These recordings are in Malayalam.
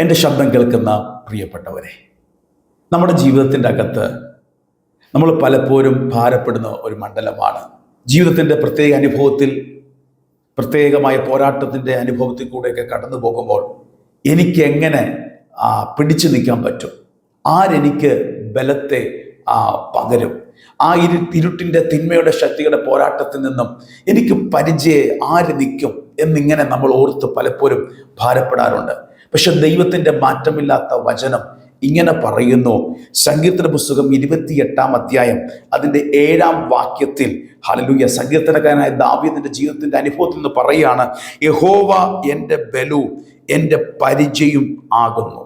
എൻ്റെ ശബ്ദം കേൾക്കുന്ന പ്രിയപ്പെട്ടവരെ, നമ്മുടെ ജീവിതത്തിൻ്റെ അകത്ത് നമ്മൾ പലപ്പോഴും ഭാരപ്പെടുന്ന ഒരു മണ്ഡലമാണ്. ജീവിതത്തിൻ്റെ പ്രത്യേക അനുഭവത്തിൽ, പ്രത്യേകമായ പോരാട്ടത്തിൻ്റെ അനുഭവത്തിൽ കൂടെയൊക്കെ കടന്നു പോകുമ്പോൾ എനിക്ക് എങ്ങനെ പിടിച്ചു നിൽക്കാൻ പറ്റും, ആരെനിക്ക് ബലത്തെ പകരും, ആ ഇരുട്ടിൻ്റെ തിന്മയുടെ ശക്തിയുടെ പോരാട്ടത്തിൽ നിന്നും എനിക്ക് പരിചയം ആര് നിൽക്കും എന്നിങ്ങനെ നമ്മൾ ഓർത്ത് പലപ്പോഴും ഭാരപ്പെടാറുണ്ട്. പക്ഷെ ദൈവത്തിൻ്റെ മാറ്റമില്ലാത്ത വചനം ഇങ്ങനെ പറയുന്നു. സങ്കീർത്തന പുസ്തകം 28-ാം അധ്യായം അതിൻ്റെ 7-ാം വാക്യത്തിൽ, ഹല്ലേലൂയ, സങ്കീർത്തനക്കാരനായ ദാവീദിന്റെ ജീവിതത്തിന്റെ അനുഭവത്തിൽ നിന്ന് പറയുകയാണ്, യഹോവ എൻ്റെ ബലവും എൻ്റെ പരിചയും ആകുന്നു,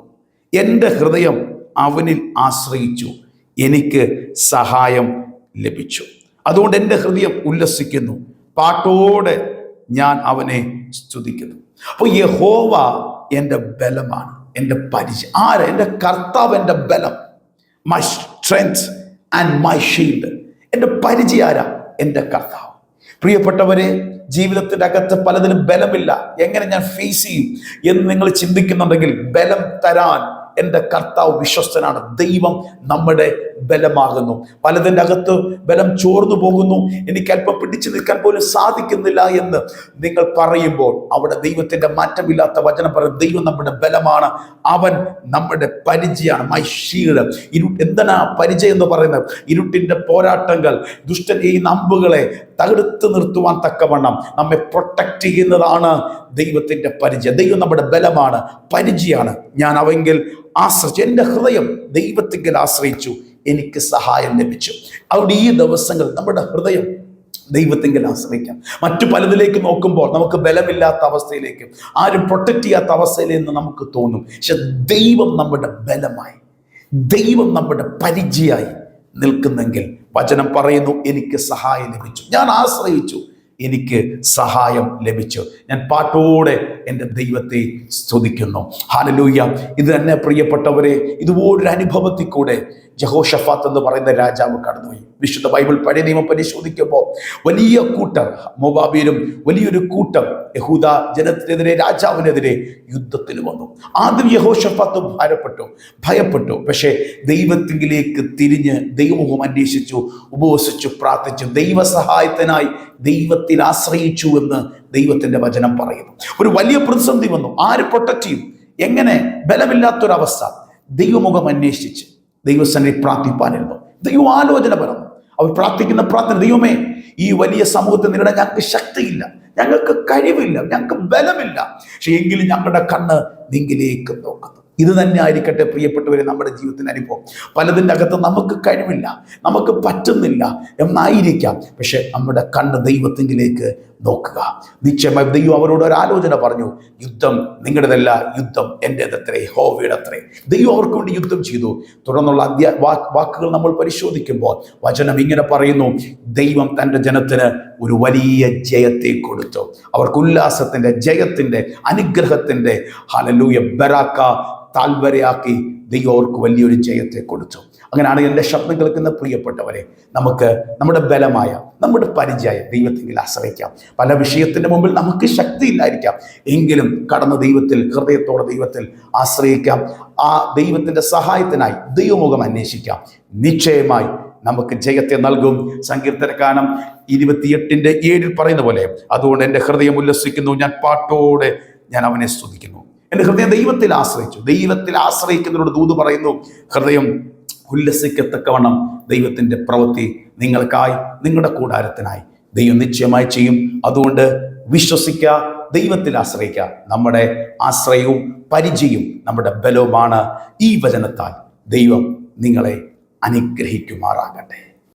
എൻ്റെ ഹൃദയം അവനിൽ ആശ്രയിച്ചു, എനിക്ക് സഹായം ലഭിച്ചു. അതുകൊണ്ട് എൻ്റെ ഹൃദയം ഉല്ലസിക്കുന്നു, പാട്ടോടെ ഞാൻ അവനെ സ്തുതിക്കുന്നു. അപ്പോൾ യഹോവ എൻ്റെ ബലമാണ്, എൻ്റെ പരിചയം. ആര്? എൻ്റെ കർത്താവ് എൻ്റെ ബലം, my strength and my shield. എൻ്റെ പരിചയം ആരാ? എൻ്റെ കർത്താവ്. പ്രിയപ്പെട്ടവരെ, ജീവിതത്തിൻ്റെ അകത്ത് പലതിനും ബലമില്ല, എങ്ങനെ ഞാൻ ഫേസ് ചെയ്യും എന്ന് നിങ്ങൾ ചിന്തിക്കുന്നുണ്ടെങ്കിൽ, ബലം തരാൻ എൻ്റെ കർത്താവ് വിശ്വസ്തനാണ്. ദൈവം നമ്മുടെ ബലമാകുന്നു. പലതിൻ്റെ അകത്ത് ബലം ചോർന്നു പോകുന്നു, എനിക്ക് അല്പം പിടിച്ചു നിൽക്കാൻ പോലും സാധിക്കുന്നില്ല എന്ന് നിങ്ങൾ പറയുമ്പോൾ, അവിടെ ദൈവത്തിൻ്റെ മാറ്റമില്ലാത്ത വചനം പറയും, ദൈവം നമ്മുടെ ബലമാണ്, അവൻ നമ്മുടെ പരിചയമാണ്, മൈ ഷീൽഡ്. എന്താണ് പരിചയം എന്ന് പറയുന്നത്? ഇരുട്ടിൻ്റെ പോരാട്ടങ്ങൾ, ദുഷ്ടൻ ഈ അമ്പുകളെ തകർത്ത് നിർത്തുവാൻ തക്കവണ്ണം നമ്മെ പ്രൊട്ടക്റ്റ് ചെയ്യുന്നതാണ് ദൈവത്തിൻ്റെ പരിചയം. ദൈവം നമ്മുടെ ബലമാണ്, പരിചയമാണ്. ഞാൻ അവങ്കിൽ ആശ്രയിച്ചു, എൻ്റെ ഹൃദയം ദൈവത്തിങ്കിൽ ആശ്രയിച്ചു, എനിക്ക് സഹായം ലഭിച്ചു. അവിടെ ഈ ദിവസങ്ങൾ നമ്മുടെ ഹൃദയം ദൈവത്തിങ്കിൽ ആശ്രയിക്കാം. മറ്റു പലതിലേക്ക് നോക്കുമ്പോൾ നമുക്ക് ബലമില്ലാത്ത അവസ്ഥയിലേക്ക്, ആരും പ്രൊട്ടക്റ്റ് ചെയ്യാത്ത അവസ്ഥയിലെന്ന് നമുക്ക് തോന്നും. പക്ഷെ ദൈവം നമ്മുടെ ബലമായി, ദൈവം നമ്മുടെ പരിചയമായി നിൽക്കുന്നെങ്കിൽ വചനം പറയുന്നു, എനിക്ക് സഹായം ലഭിച്ചു, ഞാൻ ആശ്രയിച്ചു, എനിക്ക് സഹായം ലഭിച്ചു, ഞാൻ പാട്ടോടെ എൻ്റെ ദൈവത്തെ സ്തുതിക്കുന്നു. ഹല്ലേലൂയ. ഇത് തന്നെ പ്രിയപ്പെട്ടവരെ, ഇതുപോലൊരു അനുഭവത്തിൽ കൂടെ യഹോശഫാത്ത് എന്ന് പറയുന്ന രാജാവ് കടന്നുപോയി. വിശുദ്ധ ബൈബിൾ പഴയ നിയമം പരിശോധിക്കുമ്പോൾ വലിയ കൂട്ടം മോവാബ്യരും വലിയൊരു കൂട്ടം യഹൂദ ജനത്തിനെതിരെ, രാജാവിനെതിരെ യുദ്ധത്തിന് വന്നു. ആദ്യം യഹോശഫാത്ത് ഭയപ്പെട്ടു. പക്ഷേ ദൈവത്തിലേക്ക് തിരിഞ്ഞ് ദൈവമുഖം അന്വേഷിച്ചു, ഉപവസിച്ചു, പ്രാർത്ഥിച്ചു, ദൈവസഹായത്തിനായി ദൈവത്തിൽ ആശ്രയിച്ചു എന്ന് ദൈവത്തിന്റെ വചനം പറയുന്നു. ഒരു വലിയ പ്രതിസന്ധി വന്നു. ആര് പ്രൊട്ടക്റ്റ് ചെയ്യും? എങ്ങനെ? ബലമില്ലാത്തൊരവസ്ഥ. ദൈവമുഖം അന്വേഷിച്ച് ദൈവസന്നിധി പ്രാർത്ഥിപ്പാനിരുന്നു. ദൈവം ആലോചന പറഞ്ഞു. അവർ പ്രാർത്ഥിക്കുന്ന പ്രാർത്ഥന, ദൈവമേ, ഈ വലിയ സമൂഹത്തെ നേരിടാൻ ഞങ്ങൾക്ക് ശക്തിയില്ല, ഞങ്ങൾക്ക് കഴിവില്ല, ഞങ്ങൾക്ക് ബലമില്ല, പക്ഷെ എങ്കിലും ഞങ്ങളുടെ കണ്ണ് നിങ്കിലേക്ക് നോക്കുന്നു. ഇത് തന്നെ ആയിരിക്കട്ടെ പ്രിയപ്പെട്ടവരെ നമ്മുടെ ജീവിതത്തിന് അനുഭവം. പലതിൻ്റെ അകത്ത് നമുക്ക് കഴിവില്ല, നമുക്ക് പറ്റുന്നില്ല എന്നായിരിക്കാം, പക്ഷെ നമ്മുടെ കണ്ണ് ദൈവത്തിങ്കിലേക്ക് നോക്കുക. നിശ്ചയമായി ദൈവം അവരോട് ഒരു ആലോചന പറഞ്ഞു, യുദ്ധം നിങ്ങളുടേതല്ല, യുദ്ധം എൻ്റേതത്രേ, യഹോവയുടെ അത്രേ. ദൈവം അവർക്ക് വേണ്ടി യുദ്ധം ചെയ്തു. തുടർന്നുള്ള വാക്കുകൾ നമ്മൾ പരിശോധിക്കുമ്പോൾ വചനം ഇങ്ങനെ പറയുന്നു, ദൈവം തൻ്റെ ജനത്തിന് ഒരു വലിയ ജയത്തെ കൊടുത്തു. അവർക്ക് ഉല്ലാസത്തിൻ്റെ, ജയത്തിൻ്റെ, അനുഗ്രഹത്തിൻ്റെ, ഹല്ലേലൂയ, ബറാക്ക താൽവരയാക്കി ദൈവം അവർക്ക് വലിയൊരു ജയത്തെ കൊടുത്തു. അങ്ങനെയാണ് എൻ്റെ ശബ്ദം കേൾക്കുന്ന പ്രിയപ്പെട്ടവരെ, നമുക്ക് നമ്മുടെ ബലമായ, നമ്മുടെ പരിചയ ദൈവത്തിൽ ആശ്രയിക്കാം. പല വിഷയത്തിൻ്റെ മുമ്പിൽ നമുക്ക് ശക്തിയില്ലായിരിക്കാം, എങ്കിലും കടന്ന ദൈവത്തിൽ, ഹൃദയത്തോടെ ദൈവത്തിൽ ആശ്രയിക്കാം. ആ ദൈവത്തിൻ്റെ സഹായത്തിനായി ദൈവമുഖം അന്വേഷിക്കാം. നിശ്ചയമായി നമുക്ക് ജയത്തെ നൽകും. സങ്കീർത്തനക്കാരൻ 28:7 പറയുന്ന പോലെ, അതുകൊണ്ട് എൻ്റെ ഹൃദയം ഉല്ലസിക്കുന്നു, ഞാൻ പാട്ടോടെ ഞാൻ അവനെ സ്തുതിക്കുന്നു. എൻ്റെ ഹൃദയം ദൈവത്തിൽ ആശ്രയിച്ചു. ദൈവത്തിൽ ആശ്രയിക്കുന്നവരോട് ദൂത് പറയുന്നു, ഹൃദയം ഉല്ലസിക്കത്തക്കവണ്ണം ദൈവത്തിൻ്റെ പ്രവൃത്തി നിങ്ങൾക്കായി, നിങ്ങളുടെ കൂടാരത്തിനായി ദൈവം നിശ്ചയമായി ചെയ്യും. അതുകൊണ്ട് വിശ്വസിക്കുക, ദൈവത്തിൽ ആശ്രയിക്കുക. നമ്മുടെ ആശ്രയവും പരിചയവും നമ്മുടെ ബലവുമാണ്. ഈ വചനത്താൽ ദൈവം നിങ്ങളെ അനുഗ്രഹിക്കുമാറാകട്ടെ.